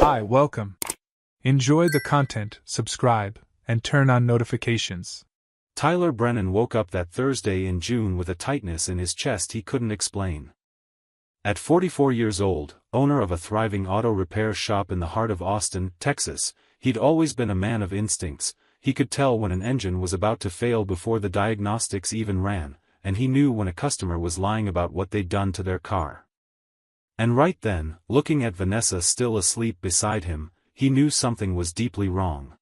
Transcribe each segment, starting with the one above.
Hi, welcome. Enjoy the content, subscribe, and turn on notifications. Tyler Brennan woke up that Thursday in June with a tightness in his chest he couldn't explain. At 44 years old, owner of a thriving auto repair shop in the heart of Austin, Texas, he'd always been a man of instincts. He could tell when an engine was about to fail before the diagnostics even ran, and he knew when a customer was lying about what they'd done to their car. And right then, looking at Vanessa still asleep beside him, he knew something was deeply wrong.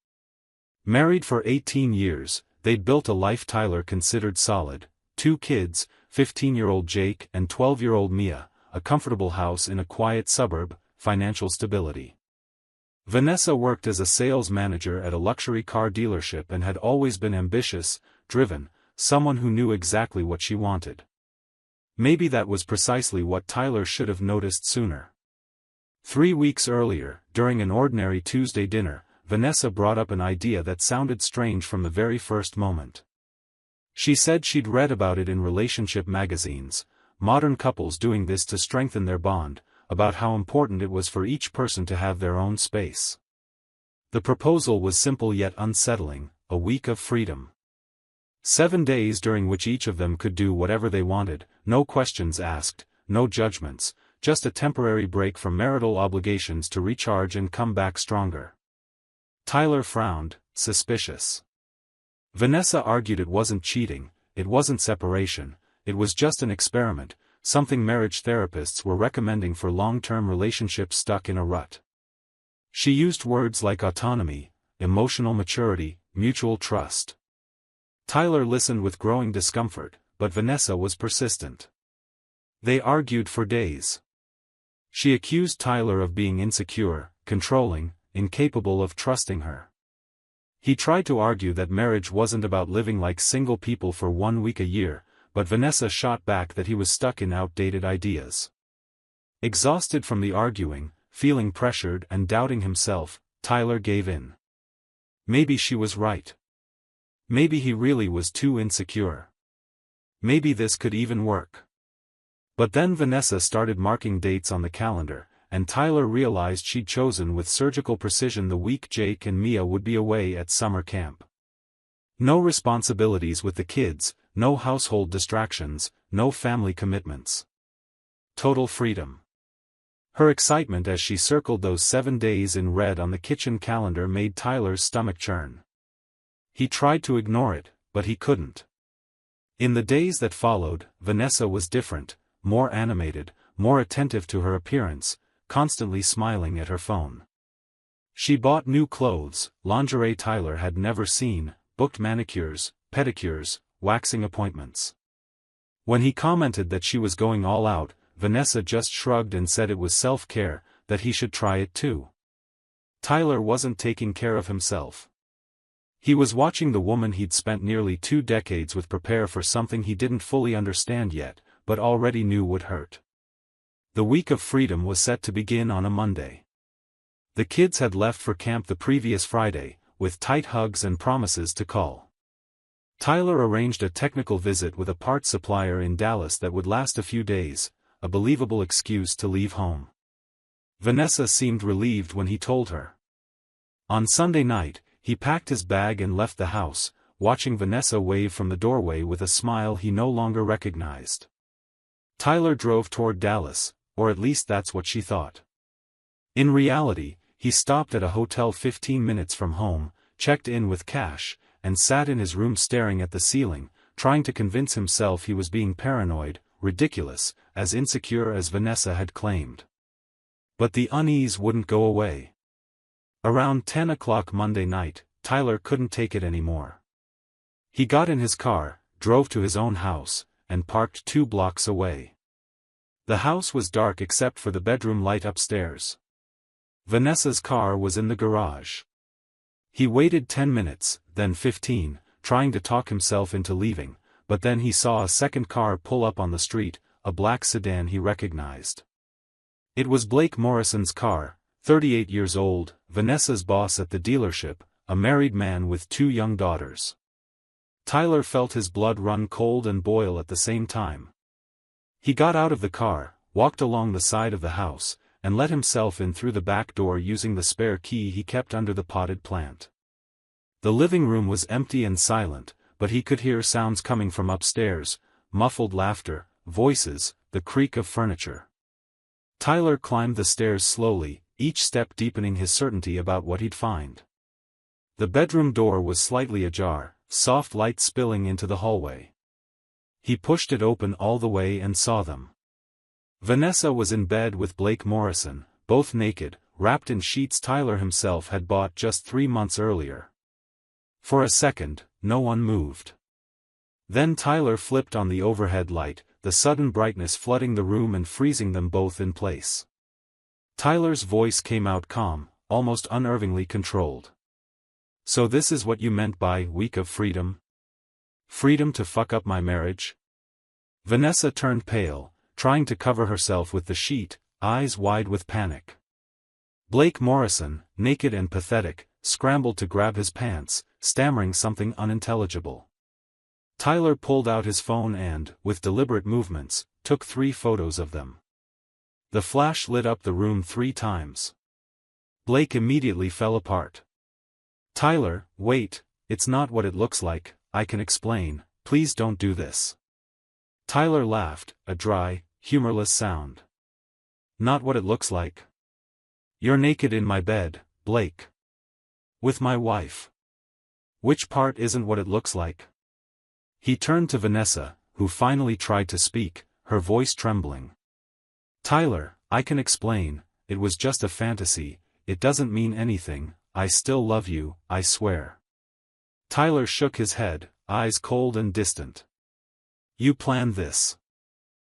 Married for 18 years, they'd built a life Tyler considered solid: 2 kids, 15-year-old Jake and 12-year-old Mia, a comfortable house in a quiet suburb, financial stability. Vanessa worked as a sales manager at a luxury car dealership and had always been ambitious, driven, someone who knew exactly what she wanted. Maybe that was precisely what Tyler should have noticed sooner. 3 weeks earlier, during an ordinary Tuesday dinner, Vanessa brought up an idea that sounded strange from the very first moment. She said she'd read about it in relationship magazines, modern couples doing this to strengthen their bond, about how important it was for each person to have their own space. The proposal was simple yet unsettling: a week of freedom. 7 days during which each of them could do whatever they wanted, no questions asked, no judgments, just a temporary break from marital obligations to recharge and come back stronger. Tyler frowned, suspicious. Vanessa argued it wasn't cheating, it wasn't separation, it was just an experiment, something marriage therapists were recommending for long-term relationships stuck in a rut. She used words like autonomy, emotional maturity, mutual trust. Tyler listened with growing discomfort, but Vanessa was persistent. They argued for days. She accused Tyler of being insecure, controlling, incapable of trusting her. He tried to argue that marriage wasn't about living like single people for 1 week a year, but Vanessa shot back that he was stuck in outdated ideas. Exhausted from the arguing, feeling pressured and doubting himself, Tyler gave in. Maybe she was right. Maybe he really was too insecure. Maybe this could even work. But then Vanessa started marking dates on the calendar, and Tyler realized she'd chosen with surgical precision the week Jake and Mia would be away at summer camp. No responsibilities with the kids, no household distractions, no family commitments. Total freedom. Her excitement as she circled those 7 days in red on the kitchen calendar made Tyler's stomach churn. He tried to ignore it, but he couldn't. In the days that followed, Vanessa was different, more animated, more attentive to her appearance, constantly smiling at her phone. She bought new clothes, lingerie Tyler had never seen, booked manicures, pedicures, waxing appointments. When he commented that she was going all out, Vanessa just shrugged and said it was self-care, that he should try it too. Tyler wasn't taking care of himself. He was watching the woman he'd spent nearly 2 decades with prepare for something he didn't fully understand yet, but already knew would hurt. The week of freedom was set to begin on a Monday. The kids had left for camp the previous Friday, with tight hugs and promises to call. Tyler arranged a technical visit with a parts supplier in Dallas that would last a few days, a believable excuse to leave home. Vanessa seemed relieved when he told her. On Sunday night, he packed his bag and left the house, watching Vanessa wave from the doorway with a smile he no longer recognized. Tyler drove toward Dallas, or at least that's what she thought. In reality, he stopped at a hotel 15 minutes from home, checked in with cash, and sat in his room staring at the ceiling, trying to convince himself he was being paranoid, ridiculous, as insecure as Vanessa had claimed. But the unease wouldn't go away. Around 10 o'clock Monday night, Tyler couldn't take it anymore. He got in his car, drove to his own house, and parked 2 blocks away. The house was dark except for the bedroom light upstairs. Vanessa's car was in the garage. He waited 10 minutes, then 15, trying to talk himself into leaving, but then he saw a second car pull up on the street, a black sedan he recognized. It was Blake Morrison's car, 38 years old, Vanessa's boss at the dealership, a married man with 2 young daughters. Tyler felt his blood run cold and boil at the same time. He got out of the car, walked along the side of the house, and let himself in through the back door using the spare key he kept under the potted plant. The living room was empty and silent, but he could hear sounds coming from upstairs, muffled laughter, voices, the creak of furniture. Tyler climbed the stairs slowly, each step deepening his certainty about what he'd find. The bedroom door was slightly ajar, soft light spilling into the hallway. He pushed it open all the way and saw them. Vanessa was in bed with Blake Morrison, both naked, wrapped in sheets Tyler himself had bought just 3 months earlier. For a second, no one moved. Then Tyler flipped on the overhead light, the sudden brightness flooding the room and freezing them both in place. Tyler's voice came out calm, almost unnervingly controlled. "So this is what you meant by week of freedom? Freedom to fuck up my marriage?" Vanessa turned pale, trying to cover herself with the sheet, eyes wide with panic. Blake Morrison, naked and pathetic, scrambled to grab his pants, stammering something unintelligible. Tyler pulled out his phone and, with deliberate movements, took 3 photos of them. The flash lit up the room 3 times. Blake immediately fell apart. "Tyler, wait, it's not what it looks like, I can explain, please don't do this." Tyler laughed, a dry, humorless sound. "Not what it looks like? You're naked in my bed, Blake. With my wife. Which part isn't what it looks like?" He turned to Vanessa, who finally tried to speak, her voice trembling. "Tyler, I can explain, it was just a fantasy, it doesn't mean anything, I still love you, I swear." Tyler shook his head, eyes cold and distant. "You planned this.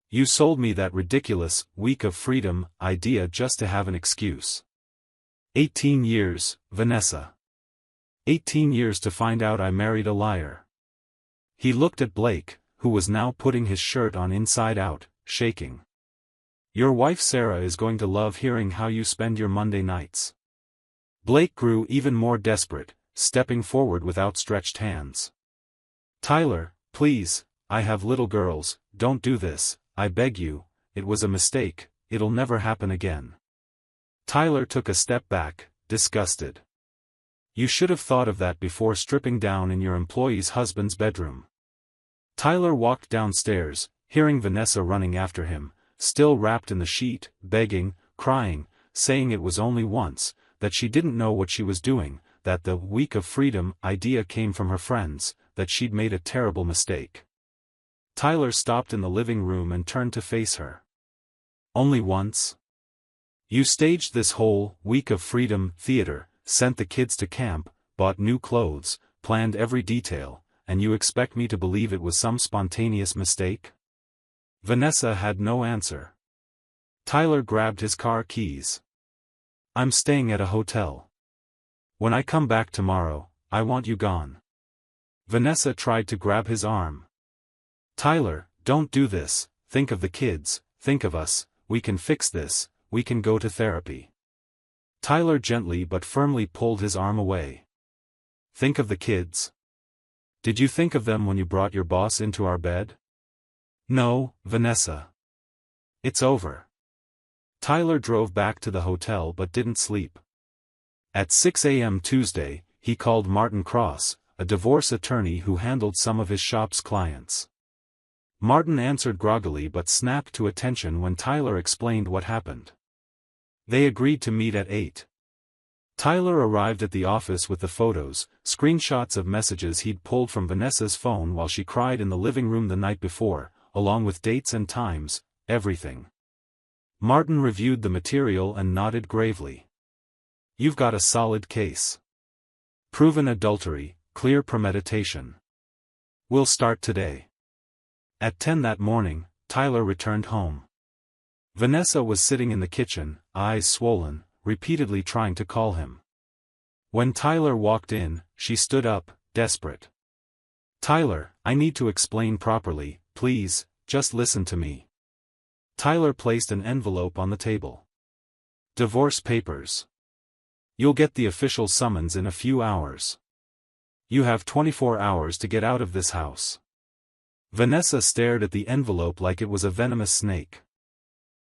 You sold me that ridiculous, week of freedom, idea just to have an excuse. 18 years, Vanessa. 18 years to find out I married a liar." He looked at Blake, who was now putting his shirt on inside out, shaking. "Your wife Sarah is going to love hearing how you spend your Monday nights." Blake grew even more desperate, stepping forward with outstretched hands. "Tyler, please, I have little girls, don't do this, I beg you, it was a mistake, it'll never happen again." Tyler took a step back, disgusted. "You should have thought of that before stripping down in your employee's husband's bedroom." Tyler walked downstairs, hearing Vanessa running after him, still wrapped in the sheet, begging, crying, saying it was only once, that she didn't know what she was doing, that the week of freedom idea came from her friends, that she'd made a terrible mistake. Tyler stopped in the living room and turned to face her. "Only once? You staged this whole week of freedom theater, sent the kids to camp, bought new clothes, planned every detail, and you expect me to believe it was some spontaneous mistake?" Vanessa had no answer. Tyler grabbed his car keys. "I'm staying at a hotel. When I come back tomorrow, I want you gone." Vanessa tried to grab his arm. "Tyler, don't do this, think of the kids, think of us, we can fix this, we can go to therapy." Tyler gently but firmly pulled his arm away. "Think of the kids? Did you think of them when you brought your boss into our bed?" "No, Vanessa. It's over." Tyler drove back to the hotel but didn't sleep. At 6 a.m. Tuesday, he called Martin Cross, a divorce attorney who handled some of his shop's clients. Martin answered groggily but snapped to attention when Tyler explained what happened. They agreed to meet at 8. Tyler arrived at the office with the photos, screenshots of messages he'd pulled from Vanessa's phone while she cried in the living room the night before, along with dates and times, everything. Martin reviewed the material and nodded gravely. "You've got a solid case. Proven adultery, clear premeditation. We'll start today." At 10 that morning, Tyler returned home. Vanessa was sitting in the kitchen, eyes swollen, repeatedly trying to call him. When Tyler walked in, she stood up, desperate. "Tyler, I need to explain properly, please, just listen to me." Tyler placed an envelope on the table. "Divorce papers. You'll get the official summons in a few hours. You have 24 hours to get out of this house." Vanessa stared at the envelope like it was a venomous snake.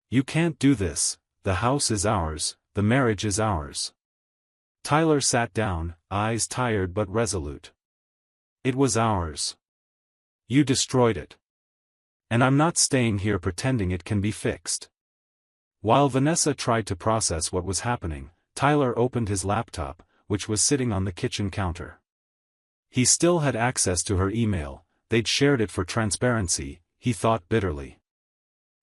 "You can't do this," the house is ours, the marriage is ours. Tyler sat down, eyes tired but resolute. It was ours. You destroyed it. And I'm not staying here pretending it can be fixed. While Vanessa tried to process what was happening, Tyler opened his laptop, which was sitting on the kitchen counter. He still had access to her email, they'd shared it for transparency, he thought bitterly.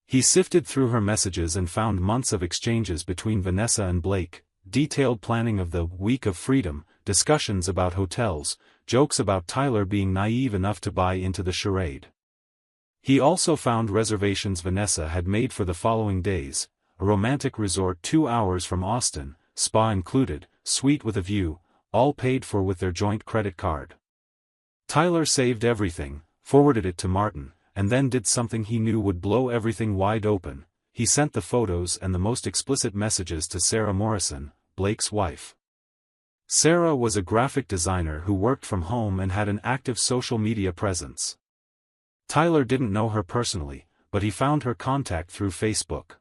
He sifted through her messages and found months of exchanges between Vanessa and Blake, detailed planning of the Week of Freedom, discussions about hotels, jokes about Tyler being naive enough to buy into the charade. He also found reservations Vanessa had made for the following days, a romantic resort 2 hours from Austin, spa included, suite with a view, all paid for with their joint credit card. Tyler saved everything, forwarded it to Martin, and then did something he knew would blow everything wide open. He sent the photos and the most explicit messages to Sarah Morrison, Blake's wife. Sarah was a graphic designer who worked from home and had an active social media presence. Tyler didn't know her personally, but he found her contact through Facebook.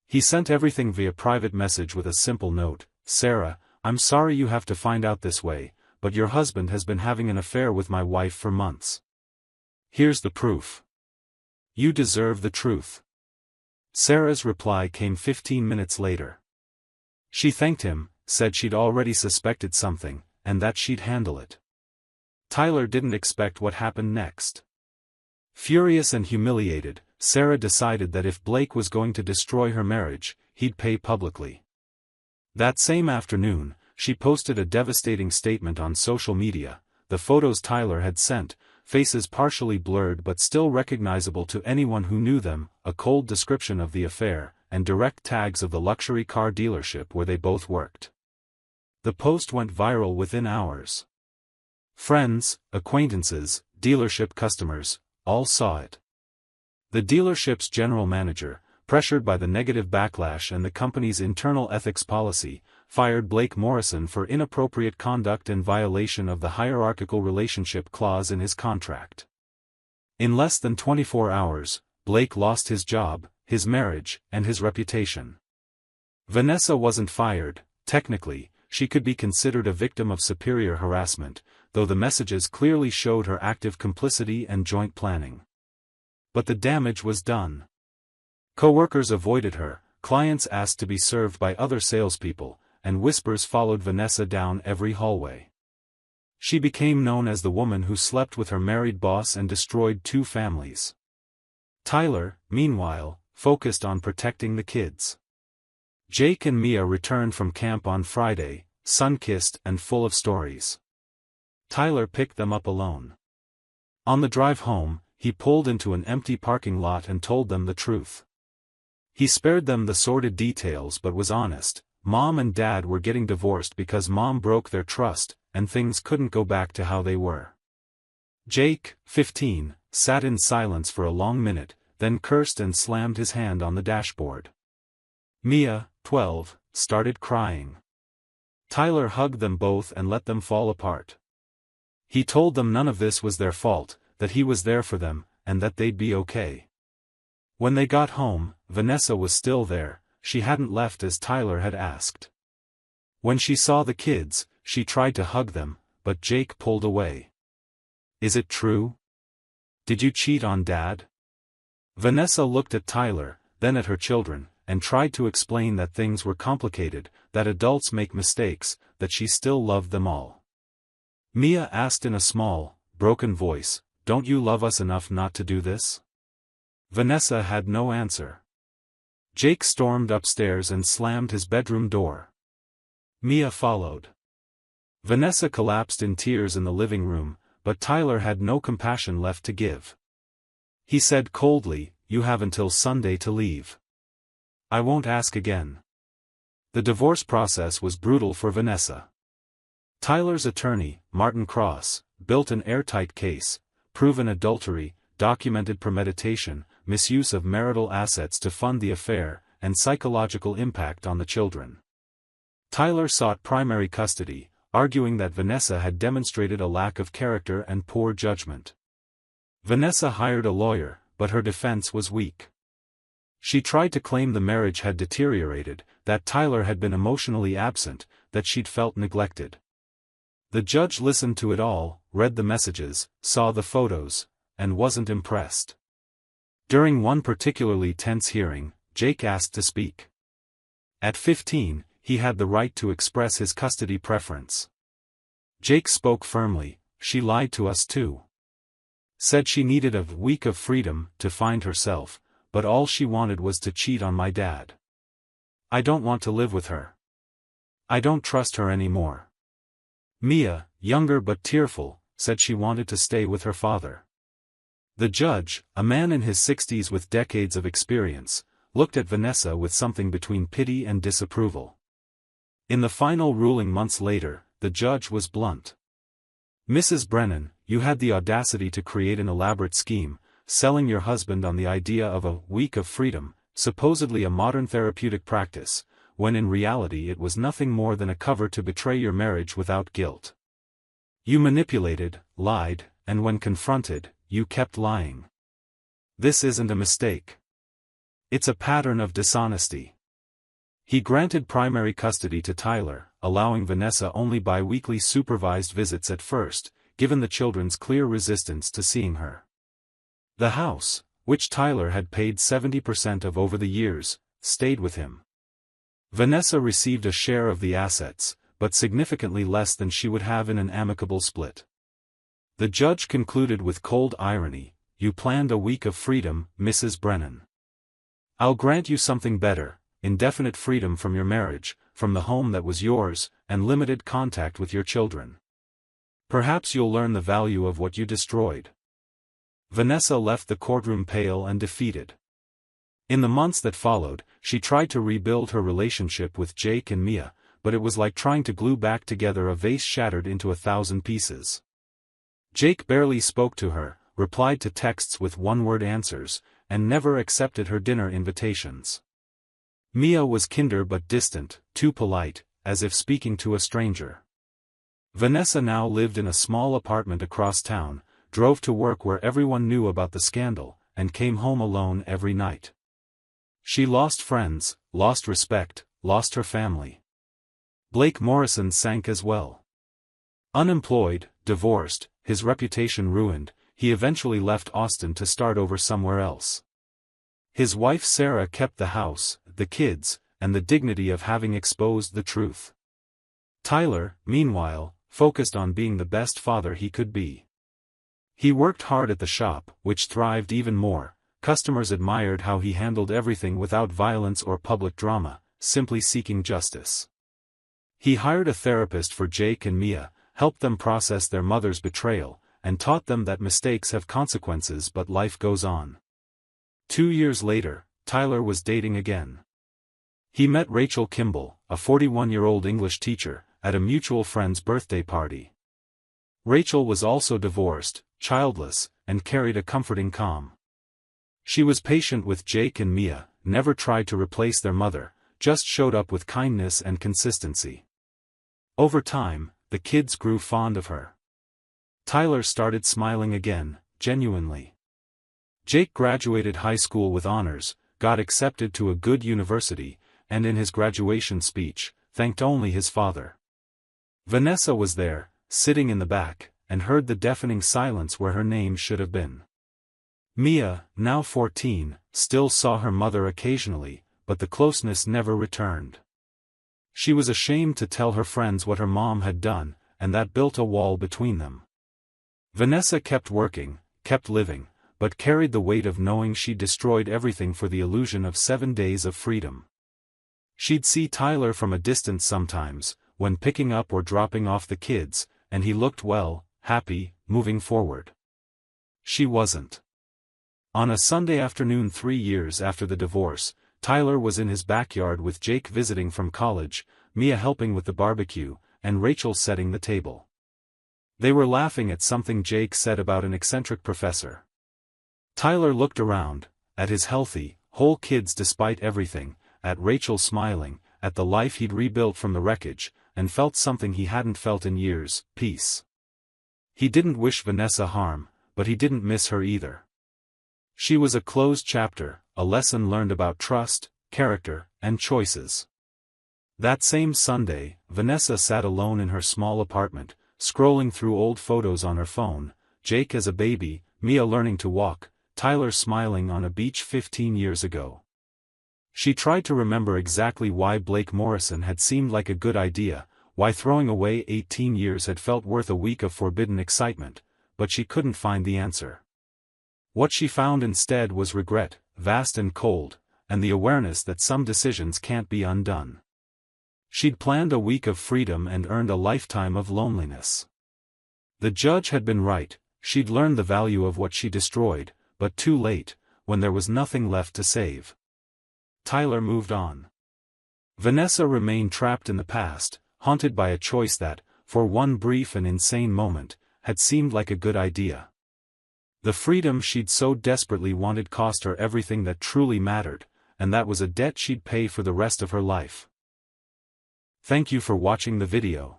He sent everything via private message with a simple note, "Sarah, I'm sorry you have to find out this way, but your husband has been having an affair with my wife for months. Here's the proof. You deserve the truth." Sarah's reply came 15 minutes later. She thanked him, said she'd already suspected something, and that she'd handle it. Tyler didn't expect what happened next. Furious and humiliated, Sarah decided that if Blake was going to destroy her marriage, he'd pay publicly. That same afternoon, she posted a devastating statement on social media, the photos Tyler had sent, faces partially blurred but still recognizable to anyone who knew them, a cold description of the affair, and direct tags of the luxury car dealership where they both worked. The post went viral within hours. Friends, acquaintances, dealership customers, all saw it. The dealership's general manager, pressured by the negative backlash and the company's internal ethics policy, fired Blake Morrison for inappropriate conduct and violation of the hierarchical relationship clause in his contract. In less than 24 hours, Blake lost his job, his marriage, and his reputation. Vanessa wasn't fired. Technically, she could be considered a victim of superior harassment, though the messages clearly showed her active complicity and joint planning. But the damage was done. Coworkers avoided her, clients asked to be served by other salespeople, and whispers followed Vanessa down every hallway. She became known as the woman who slept with her married boss and destroyed 2 families. Tyler, meanwhile, focused on protecting the kids. Jake and Mia returned from camp on Friday, sun-kissed and full of stories. Tyler picked them up alone. On the drive home, he pulled into an empty parking lot and told them the truth. He spared them the sordid details but was honest. Mom and Dad were getting divorced because Mom broke their trust, and things couldn't go back to how they were. Jake, 15, sat in silence for a long minute, then cursed and slammed his hand on the dashboard. Mia, 12, started crying. Tyler hugged them both and let them fall apart. He told them none of this was their fault, that he was there for them, and that they'd be okay. When they got home, Vanessa was still there. She hadn't left as Tyler had asked. When she saw the kids, she tried to hug them, but Jake pulled away. "Is it true? Did you cheat on Dad?" Vanessa looked at Tyler, then at her children, and tried to explain that things were complicated, that adults make mistakes, that she still loved them all. Mia asked in a small, broken voice, "Don't you love us enough not to do this?" Vanessa had no answer. Jake stormed upstairs and slammed his bedroom door. Mia followed. Vanessa collapsed in tears in the living room, but Tyler had no compassion left to give. He said coldly, "You have until Sunday to leave. I won't ask again." The divorce process was brutal for Vanessa. Tyler's attorney, Martin Cross, built an airtight case, proven adultery, documented premeditation, misuse of marital assets to fund the affair, and psychological impact on the children. Tyler sought primary custody, arguing that Vanessa had demonstrated a lack of character and poor judgment. Vanessa hired a lawyer, but her defense was weak. She tried to claim the marriage had deteriorated, that Tyler had been emotionally absent, that she'd felt neglected. The judge listened to it all, read the messages, saw the photos, and wasn't impressed. During one particularly tense hearing, Jake asked to speak. At 15, he had the right to express his custody preference. Jake spoke firmly, "She lied to us too. Said she needed a week of freedom to find herself, but all she wanted was to cheat on my dad. I don't want to live with her. I don't trust her anymore." Mia, younger but tearful, said she wanted to stay with her father. The judge, a man in his 60s with decades of experience, looked at Vanessa with something between pity and disapproval. In the final ruling months later, the judge was blunt. "Mrs. Brennan, you had the audacity to create an elaborate scheme, selling your husband on the idea of a week of freedom, supposedly a modern therapeutic practice, when in reality it was nothing more than a cover to betray your marriage without guilt. You manipulated, lied, and when confronted, you kept lying. This isn't a mistake. It's a pattern of dishonesty." He granted primary custody to Tyler, allowing Vanessa only bi-weekly supervised visits at first, given the children's clear resistance to seeing her. The house, which Tyler had paid 70% of over the years, stayed with him. Vanessa received a share of the assets, but significantly less than she would have in an amicable split. The judge concluded with cold irony, "You planned a week of freedom, Mrs. Brennan. I'll grant you something better, indefinite freedom from your marriage, from the home that was yours, and limited contact with your children. Perhaps you'll learn the value of what you destroyed." Vanessa left the courtroom pale and defeated. In the months that followed, she tried to rebuild her relationship with Jake and Mia, but it was like trying to glue back together a vase shattered into 1,000 pieces. Jake barely spoke to her, replied to texts with one-word answers, and never accepted her dinner invitations. Mia was kinder but distant, too polite, as if speaking to a stranger. Vanessa now lived in a small apartment across town, drove to work where everyone knew about the scandal, and came home alone every night. She lost friends, lost respect, lost her family. Blake Morrison sank as well. Unemployed, divorced, his reputation ruined, he eventually left Austin to start over somewhere else. His wife Sarah kept the house, the kids, and the dignity of having exposed the truth. Tyler, meanwhile, focused on being the best father he could be. He worked hard at the shop, which thrived even more. Customers admired how he handled everything without violence or public drama, simply seeking justice. He hired a therapist for Jake and Mia, helped them process their mother's betrayal, and taught them that mistakes have consequences but life goes on. 2 years later, Tyler was dating again. He met Rachel Kimball, a 41-year-old English teacher, at a mutual friend's birthday party. Rachel was also divorced, childless, and carried a comforting calm. She was patient with Jake and Mia, never tried to replace their mother, just showed up with kindness and consistency. Over time, the kids grew fond of her. Tyler started smiling again, genuinely. Jake graduated high school with honors, got accepted to a good university, and in his graduation speech, thanked only his father. Vanessa was there, sitting in the back, and heard the deafening silence where her name should have been. Mia, now 14, still saw her mother occasionally, but the closeness never returned. She was ashamed to tell her friends what her mom had done, and that built a wall between them. Vanessa kept working, kept living, but carried the weight of knowing she'd destroyed everything for the illusion of 7 days of freedom. She'd see Tyler from a distance sometimes, when picking up or dropping off the kids, and he looked well, happy, moving forward. She wasn't. On a Sunday afternoon 3 years after the divorce, Tyler was in his backyard with Jake visiting from college, Mia helping with the barbecue, and Rachel setting the table. They were laughing at something Jake said about an eccentric professor. Tyler looked around, at his healthy, whole kids despite everything, at Rachel smiling, at the life he'd rebuilt from the wreckage, and felt something he hadn't felt in years, peace. He didn't wish Vanessa harm, but he didn't miss her either. She was a closed chapter, a lesson learned about trust, character, and choices. That same Sunday, Vanessa sat alone in her small apartment, scrolling through old photos on her phone, Jake as a baby, Mia learning to walk, Tyler smiling on a beach 15 years ago. She tried to remember exactly why Blake Morrison had seemed like a good idea, why throwing away 18 years had felt worth a week of forbidden excitement, but she couldn't find the answer. What she found instead was regret, vast and cold, and the awareness that some decisions can't be undone. She'd planned a week of freedom and earned a lifetime of loneliness. The judge had been right, she'd learned the value of what she destroyed, but too late, when there was nothing left to save. Tyler moved on. Vanessa remained trapped in the past, haunted by a choice that, for one brief and insane moment, had seemed like a good idea. The freedom she'd so desperately wanted cost her everything that truly mattered, and that was a debt she'd pay for the rest of her life. Thank you for watching the video.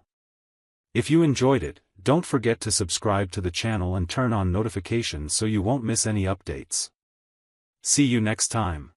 If you enjoyed it, don't forget to subscribe to the channel and turn on notifications so you won't miss any updates. See you next time.